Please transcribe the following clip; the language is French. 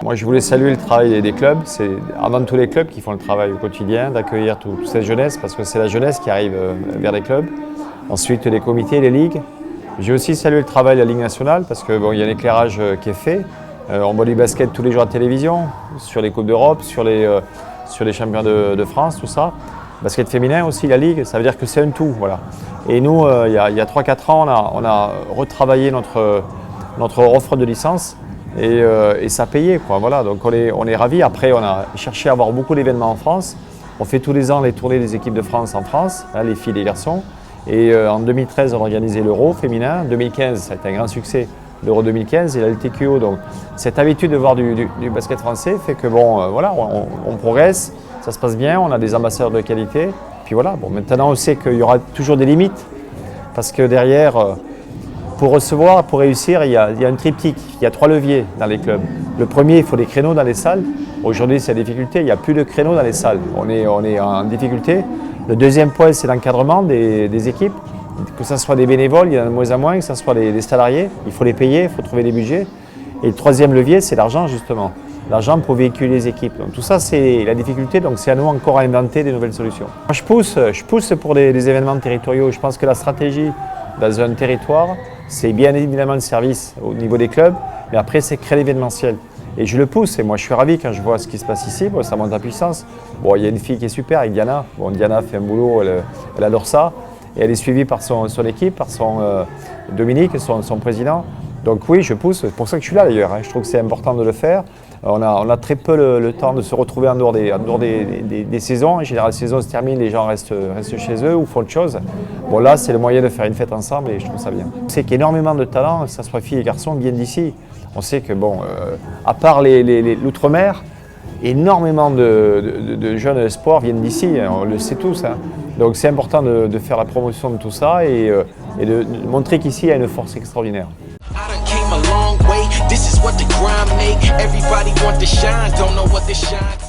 Moi, je voulais saluer le travail des clubs. C'est avant tous les clubs qui font le travail au quotidien, d'accueillir toute cette jeunesse, parce que c'est la jeunesse qui arrive vers les clubs. Ensuite, les comités, les ligues. J'ai aussi salué le travail de la Ligue nationale, parce qu'il y a un éclairage qui est fait. On voit du basket tous les jours à la télévision, sur les Coupes d'Europe, sur les championnats de France, tout ça. Basket féminin aussi, la Ligue, ça veut dire que c'est un tout. Voilà. Et nous, il y a 3-4 ans, on a retravaillé notre offre de licence et ça payait, quoi. Voilà. Donc on est ravis. Après, on a cherché à avoir beaucoup d'événements en France. On fait tous les ans les tournées des équipes de France en France, hein, les filles et les garçons. Et en 2013, on a organisé l'Euro féminin. En 2015, ça a été un grand succès, l'Euro 2015 et la LTQO. Donc cette habitude de voir du basket français fait que voilà, on progresse, ça se passe bien, on a des ambassadeurs de qualité. Puis voilà, maintenant on sait qu'il y aura toujours des limites parce que derrière, pour recevoir, pour réussir, il y a un triptyque, il y a 3 leviers dans les clubs. Le premier, il faut des créneaux dans les salles. Aujourd'hui, c'est la difficulté, il n'y a plus de créneaux dans les salles. On est en difficulté. Le deuxième point, c'est l'encadrement des équipes. Que ce soit des bénévoles, il y en a de moins en moins, que ce soit des salariés, il faut les payer, il faut trouver des budgets. Et le troisième levier, c'est l'argent justement. L'argent pour véhiculer les équipes. Donc tout ça, c'est la difficulté, donc c'est à nous encore à inventer des nouvelles solutions. Moi, je pousse pour des événements territoriaux. Je pense que la stratégie dans un territoire, c'est bien évidemment le service au niveau des clubs, mais après, c'est créer l'événementiel. Et je le pousse, et moi je suis ravi quand je vois ce qui se passe ici, ça monte en puissance. Il y a une fille qui est super avec Diana. Diana fait un boulot, elle adore ça. Et elle est suivie par son équipe, par Dominique, son président. Donc oui, je pousse, c'est pour ça que je suis là d'ailleurs. Je trouve que c'est important de le faire. On a très peu le temps de se retrouver en dehors des saisons. En général, la saison se termine, les gens restent chez eux ou font autre chose. Là, c'est le moyen de faire une fête ensemble et je trouve ça bien. On sait qu'énormément de talents, que ce soit filles et garçons, viennent d'ici. On sait que, à part l'outre-mer, énormément de jeunes espoirs viennent d'ici, on le sait tous. Donc c'est important de faire la promotion de tout ça et de montrer qu'ici il y a une force extraordinaire. This is what the grind make. Everybody want to shine, don't know what to shine.